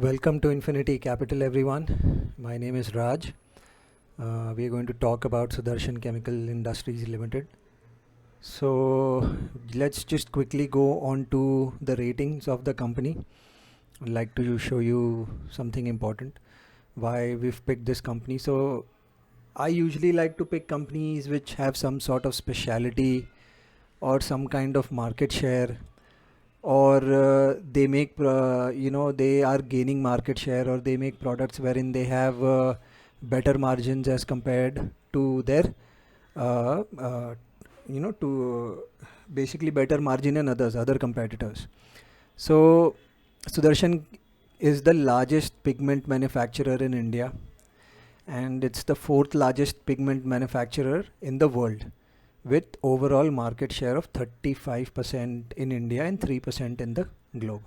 Welcome to Infinity Capital, everyone. My name is Raj. We are going to talk about Sudarshan Chemical Industries Limited. So let's just quickly go on to the ratings of the company. I'd like to show you something important, why we've picked this company. So I usually like to pick companies which have some sort of speciality or some kind of market share, or they make they are gaining market share, or they make products wherein they have better margins as compared to their uh, uh, to basically better margin than other competitors. So Sudarshan is the largest pigment manufacturer in India, and it's the fourth largest pigment manufacturer in the world, with overall market share of 35% in India and 3% in the globe.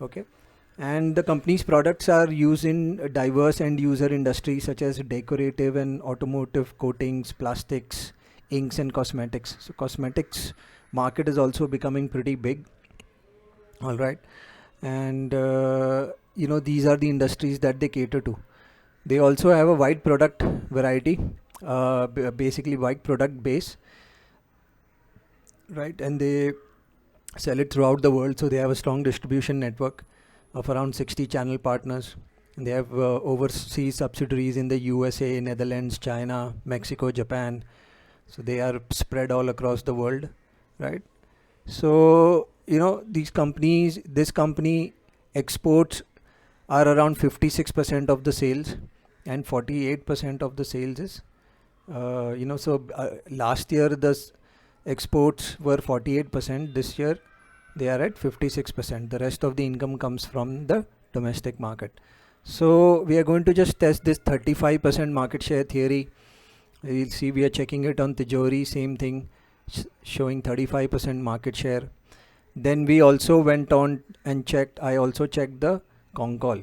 Okay. And the company's products are used in diverse end user industries such as decorative and automotive coatings, plastics, inks, and cosmetics. So cosmetics market is also becoming pretty big. All right. And these are the industries that they cater to. They also have a wide product variety, basically wide product base, right? And they sell it throughout the world. So they have a strong distribution network of around 60 channel partners. And they have overseas subsidiaries in the USA, Netherlands, China, Mexico, Japan. So they are spread all across the world, right? So this company exports are around 56% of the sales, and 48% of the sales is last year the exports were 48%. This year they are at 56%. The rest of the income comes from the domestic market. So we are going to just test this 35% market share theory. We'll see, we are checking it on Tijori, same thing, showing 35% market share. Then we also went on and checked, I also checked the Concall.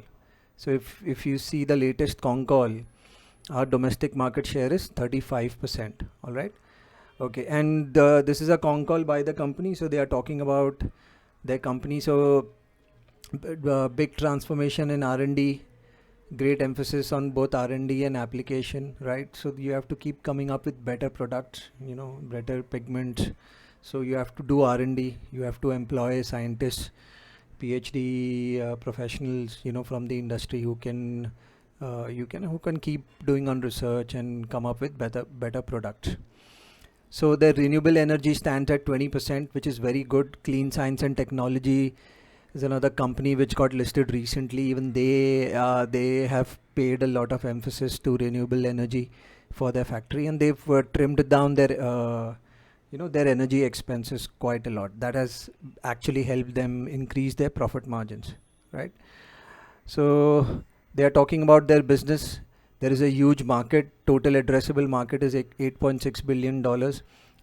So if you see the latest Concall, our domestic market share is 35%. All right. Okay. And this is a Concall by the company. So they are talking about their company. So big transformation in R&D, great emphasis on both R&D and application, right? So you have to keep coming up with better products, better pigments. So you have to do R&D, you have to employ scientists, PhD professionals, from the industry who can keep doing on research and come up with better products. So the renewable energy stands at 20%, which is very good. Clean Science and Technology is another company which got listed recently. Even they have paid a lot of emphasis to renewable energy for their factory, and they've trimmed down their energy expenses quite a lot. That has actually helped them increase their profit margins, right? So they are talking about their business. There is a huge market. Total addressable market is $8.6 billion,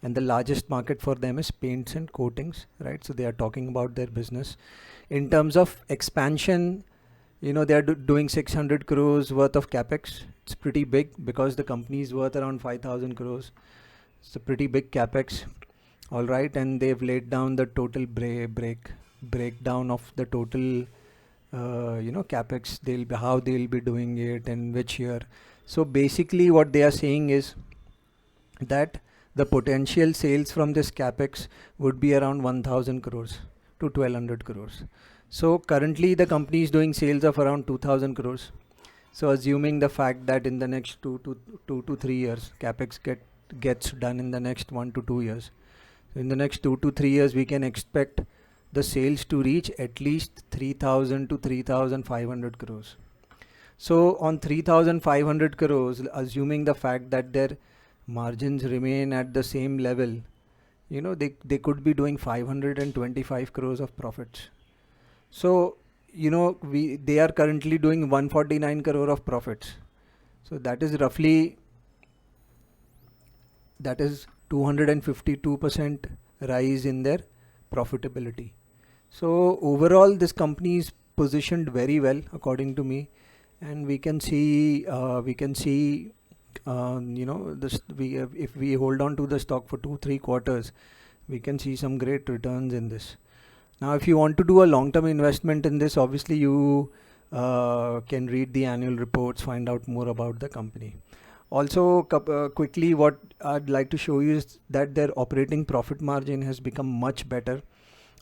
and the largest market for them is paints and coatings, right? So they are talking about their business. In terms of expansion, they are doing 600 crores worth of capex. It's pretty big because the company is worth around 5,000 crores. It's a pretty big capex. All right. And they've laid down the total breakdown of the total capex, how they'll be doing it and which year. So basically what they are saying is that the potential sales from this capex would be around 1000 crores to 1200 crores. So currently the company is doing sales of around 2000 crores. So assuming the fact that in the next 2 to 3 years capex gets done in the next 1 to 2 years, in the next 2 to 3 years we can expect the sales to reach at least 3000 to 3500 crores. So on 3500 crores, assuming the fact that their margins remain at the same level, they could be doing 525 crores of profits. So they are currently doing 149 crore of profits. So that is 252% rise in their profitability. So overall this company is positioned very well according to me, and we can see if we hold on to the stock for 2-3 quarters, we can see some great returns in this. Now if you want to do a long term investment in this, obviously you can read the annual reports, find out more about the company. Also, quickly, what I'd like to show you is that their operating profit margin has become much better.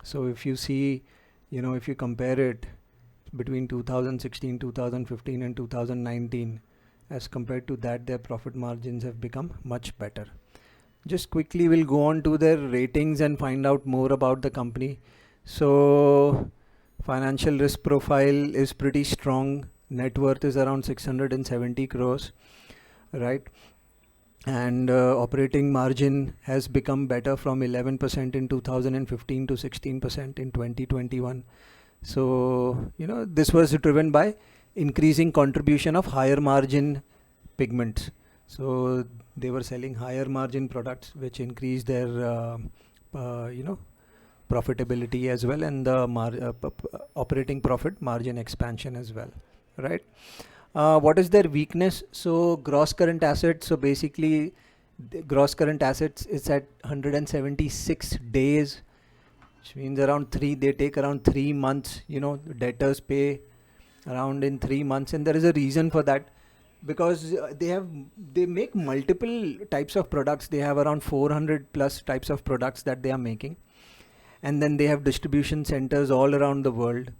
So if you see, if you compare it between 2016, 2015 and 2019, as compared to that, their profit margins have become much better. Just quickly, we'll go on to their ratings and find out more about the company. So financial risk profile is pretty strong. Net worth is around 670 crores, right? And operating margin has become better from 11% in 2015 to 16% in 2021. So, this was driven by increasing contribution of higher margin pigments. So they were selling higher margin products, which increased their, profitability as well, and the operating profit margin expansion as well, right? What is their weakness? So gross current assets. So basically, the gross current assets is at 176 days, which means they take around 3 months. Debtors pay around in 3 months, and there is a reason for that, because they make multiple types of products. They have around 400 plus types of products that they are making, and then they have distribution centers all around the world.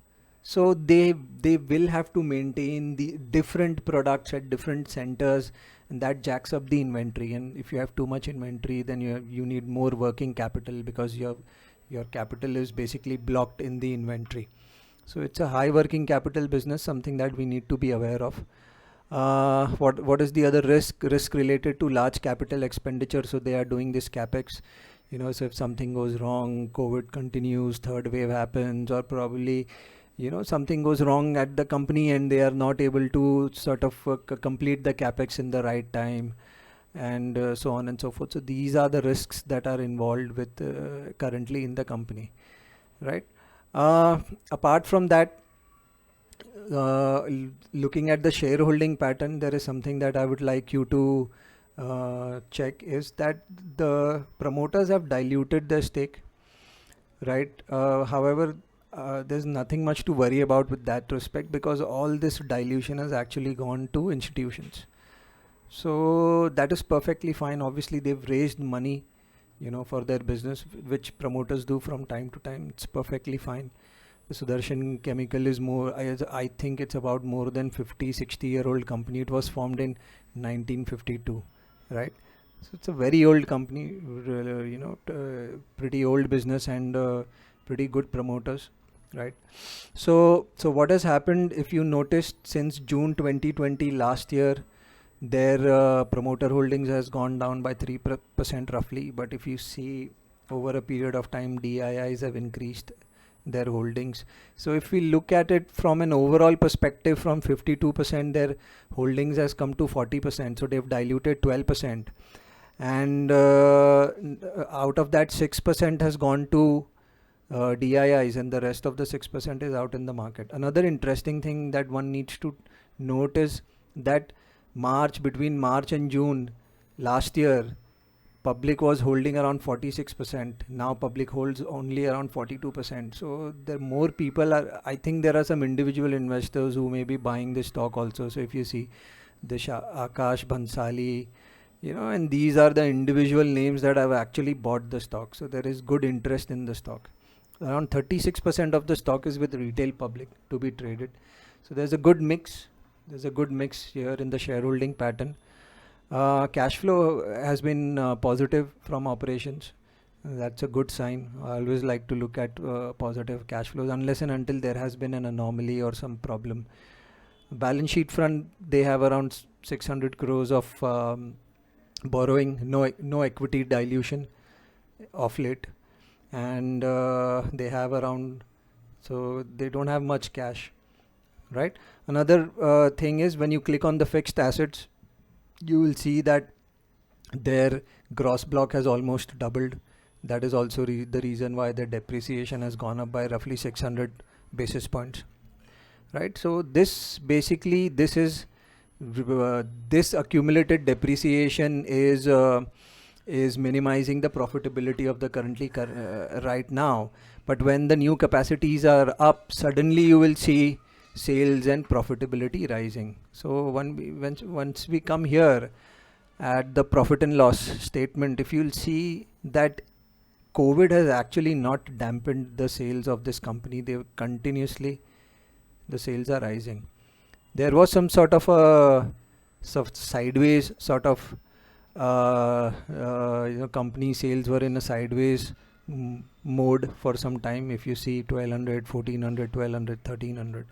So they will have to maintain the different products at different centers, and that jacks up the inventory. And if you have too much inventory, then you need more working capital, because your capital is basically blocked in the inventory. So it's a high working capital business, something that we need to be aware of. What is the other risk related to large capital expenditure? So they are doing this capex. So if something goes wrong, COVID continues, third wave happens, or probably something goes wrong at the company and they are not able to sort of complete the capex in the right time, and so on and so forth. So these are the risks that are involved with currently in the company, right? Apart from that, looking at the shareholding pattern, there is something that I would like you to check, is that the promoters have diluted their stake, right? However, there's nothing much to worry about with that respect, because all this dilution has actually gone to institutions. So that is perfectly fine. Obviously, they've raised money, for their business, which promoters do from time to time. It's perfectly fine. Sudarshan Chemical is I think it's about more than 50-60-year-old company. It was formed in 1952, right? So it's a very old company, pretty old business, and pretty good promoters, right? So what has happened, if you noticed, since June 2020 last year, their promoter holdings has gone down by 3% roughly. But if you see over a period of time, DIIs have increased their holdings. So if we look at it from an overall perspective, from 52%, their holdings has come to 40%. So they've diluted 12%. And out of that, 6% has gone to DIIs, and the rest of the 6% is out in the market. Another interesting thing that one needs to note is that between March and June last year, public was holding around 46%. Now public holds only around 42%. So there more people I think there are some individual investors who may be buying this stock also. So if you see the Akash Bhansali, and these are the individual names that have actually bought the stock. So there is good interest in the stock. Around 36% of the stock is with retail public to be traded. So there's a good mix. There's a good mix here in the shareholding pattern. Cash flow has been positive from operations. That's a good sign. I always like to look at positive cash flows, unless and until there has been an anomaly or some problem. Balance sheet front, they have around 600 crores of borrowing, no equity dilution of late, and they have so they don't have much cash, right? Another thing is, when you click on the fixed assets, you will see that their gross block has almost doubled. That is also the reason why the depreciation has gone up by roughly 600 basis points, right? So this accumulated depreciation is minimizing the profitability of the currently right now. But when the new capacities are up, suddenly you will see sales and profitability rising. So once we come here at the profit and loss statement, if you'll see that COVID has actually not dampened the sales of this company. They continuously, the sales are rising. There was some sort of a sideways sort of company sales were in a sideways mode for some time. If you see 1200, 1400, 1200, 1300,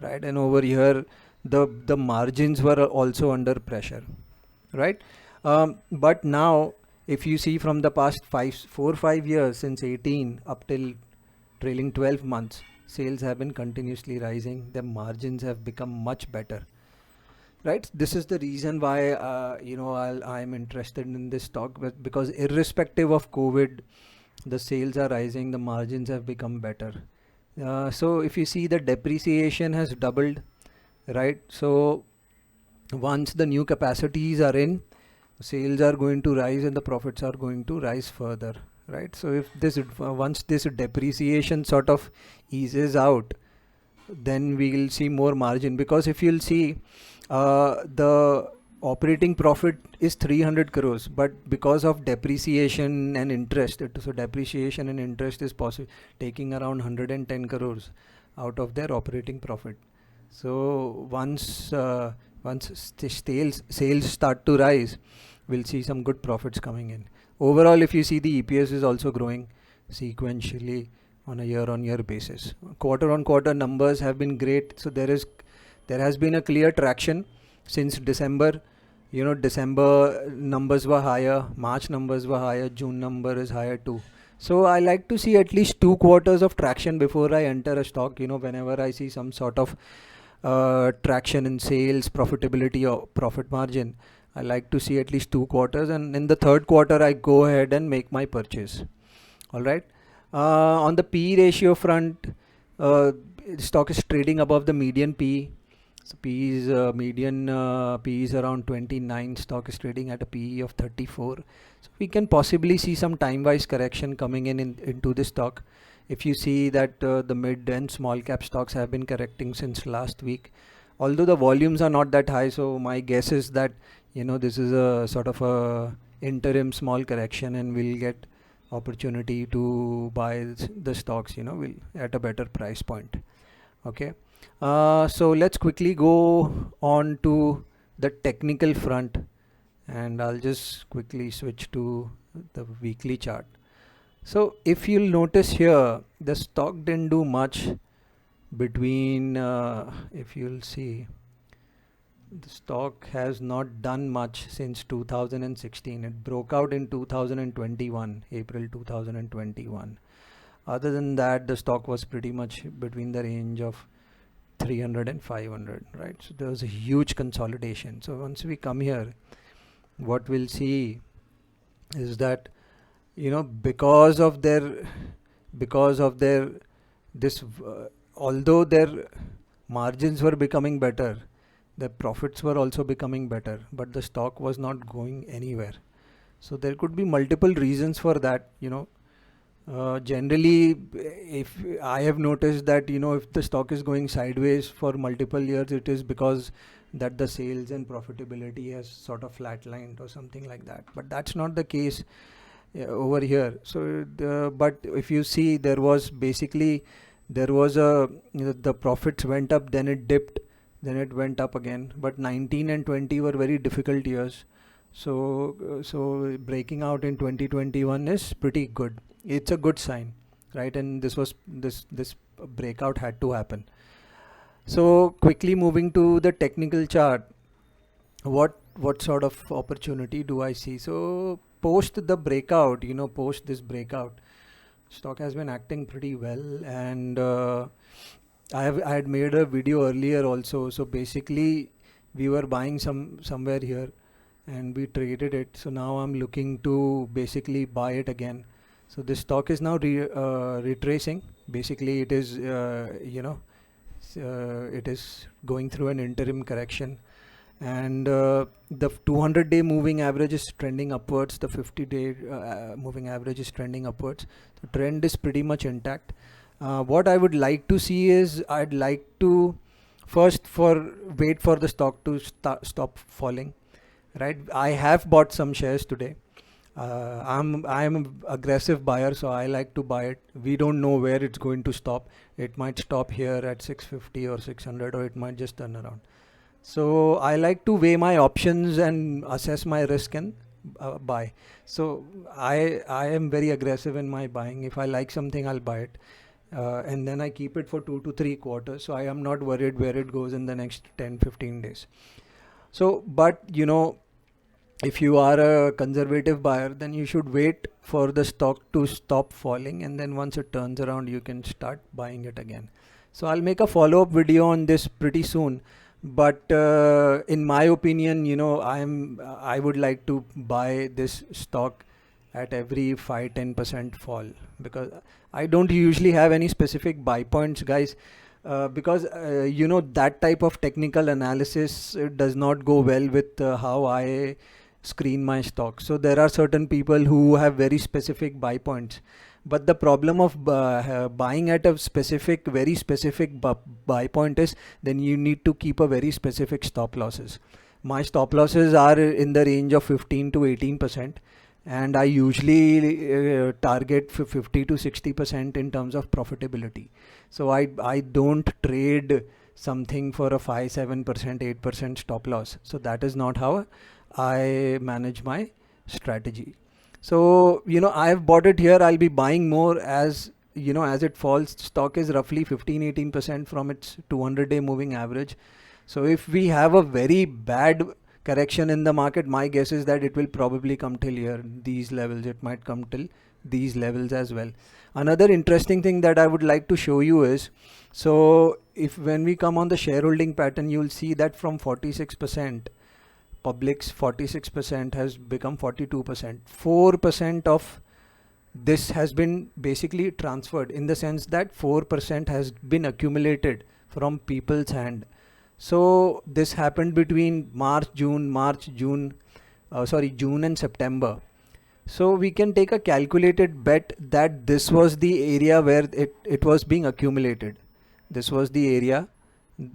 right? And over here, the margins were also under pressure, right? But now, if you see from the past 4-5 years, since 18 up till trailing 12 months, sales have been continuously rising. The margins have become much better, right? This is the reason why I'm interested in this stock, because irrespective of COVID, the sales are rising, the margins have become better. So if you see, the depreciation has doubled, right? So once the new capacities are in, sales are going to rise and the profits are going to rise further, right? So if this once this depreciation sort of eases out, then we will see more margin, because if you'll see, the operating profit is 300 crores, but because of depreciation and interest, so depreciation and interest is taking around 110 crores out of their operating profit. So once sales start to rise, we'll see some good profits coming in. Overall, if you see, the EPS is also growing sequentially on a year-on-year basis. Quarter-on-quarter numbers have been great. So there has been a clear traction since December. December numbers were higher, March numbers were higher, June number is higher too. So I like to see at least 2 quarters of traction before I enter a stock. Whenever I see some sort of traction in sales, profitability or profit margin, I like to see at least 2 quarters, and in the third quarter I go ahead and make my purchase. All right. On the PE ratio front, stock is trading above the median PE. So PE is median PE is around 29. Stock is trading at a PE of 34. So we can possibly see some time-wise correction coming into this stock. If you see that the mid and small cap stocks have been correcting since last week, although the volumes are not that high. So my guess is that this is a sort of a interim small correction, and we'll get opportunity to buy the stocks will at a better price point. Okay, so let's quickly go on to the technical front, and I'll just quickly switch to the weekly chart. So if you'll notice here, the stock didn't do much between if you'll see, the stock has not done much since 2016. It broke out in 2021, April 2021. Other than that, the stock was pretty much between the range of 300 and 500, right? So there was a huge consolidation. So once we come here, what we'll see is that because of their this although their margins were becoming better, the profits were also becoming better, but the stock was not going anywhere. So there could be multiple reasons for that. Generally, if I have noticed that if the stock is going sideways for multiple years, it is because that the sales and profitability has sort of flatlined or something like that. But that's not the case over here. So but if you see, there was a the profits went up, then it dipped, then it went up again. But 19 and 20 were very difficult years. So breaking out in 2021 is pretty good. It's a good sign, right? And this breakout had to happen. So quickly moving to the technical chart, what sort of opportunity do I see? So post the breakout, post this breakout, stock has been acting pretty well, and I had made a video earlier also. So basically we were buying somewhere here and we traded it. So now I'm looking to basically buy it again. So this stock is now retracing. Basically it is it is going through an interim correction, and the 200-day moving average is trending upwards. The 50-day moving average is trending upwards. The trend is pretty much intact. What I would like to see is, I'd like to first for wait for the stock to stop falling, right? I have bought some shares today. I'm an aggressive buyer, so I like to buy it. We don't know where it's going to stop. It might stop here at 650 or 600, or it might just turn around. So I like to weigh my options and assess my risk and buy. So I am very aggressive in my buying. If I like something, I'll buy it. And then I keep it for 2 to 3 quarters. So I am not worried where it goes in the next 10-15 days. So, but if you are a conservative buyer, then you should wait for the stock to stop falling, and then once it turns around, you can start buying it again. So I'll make a follow-up video on this pretty soon. But in my opinion, I would like to buy this stock at every 5-10% fall, because I don't usually have any specific buy points, guys. Because that type of technical analysis does not go well with how I screen my stock. So there are certain people who have very specific buy points, but the problem of buying at a very specific buy point is then you need to keep a very specific stop losses. My stop losses are in the range of 15 to 18%, and I usually target 50 to 60% in terms of profitability. So I don't trade something for a 5-7%, 8% stop loss. So that is not how I manage my strategy. So I've bought it here. I'll be buying more as as it falls. Stock is roughly 15-18% from its 200-day moving average. So if we have a very bad correction in the market, my guess is that it will probably come till here, these levels. It might come till these levels as well. Another interesting thing that I would like to show you is, so if when we come on the shareholding pattern, you'll see that from 46%, public's 46% has become 42%. 4% of this has been basically transferred, in the sense that 4% has been accumulated from people's hand. So this happened between June and September. So we can take a calculated bet that this was the area where it was being accumulated. This was the area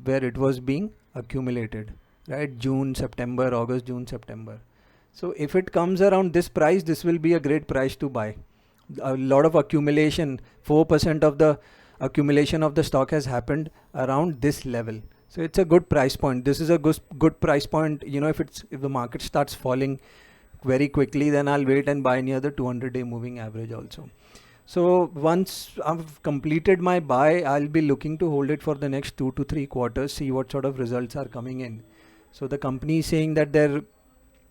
where it was being accumulated, right? June, September, August, June, September. So if it comes around this price, this will be a great price to buy. A lot of accumulation, 4% of the accumulation of the stock has happened around this level. So it's a good price point. This is a good price point. If the market starts falling very quickly, then I'll wait and buy near the 200-day moving average also. So once I've completed my buy, I'll be looking to hold it for the next 2 to 3 quarters, see what sort of results are coming in. So the company is saying that their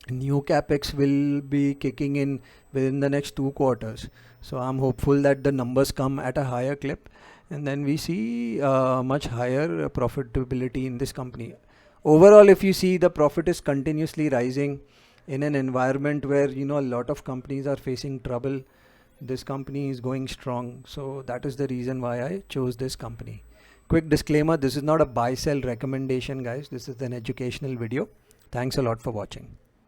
new capex will be kicking in within the next 2 quarters. So I'm hopeful that the numbers come at a higher clip, and then we see much higher profitability in this company. Overall, if you see, the profit is continuously rising in an environment where a lot of companies are facing trouble. This company is going strong. So that is the reason why I chose this company. Quick disclaimer, this is not a buy sell recommendation, guys. This is an educational video. Thanks a lot for watching.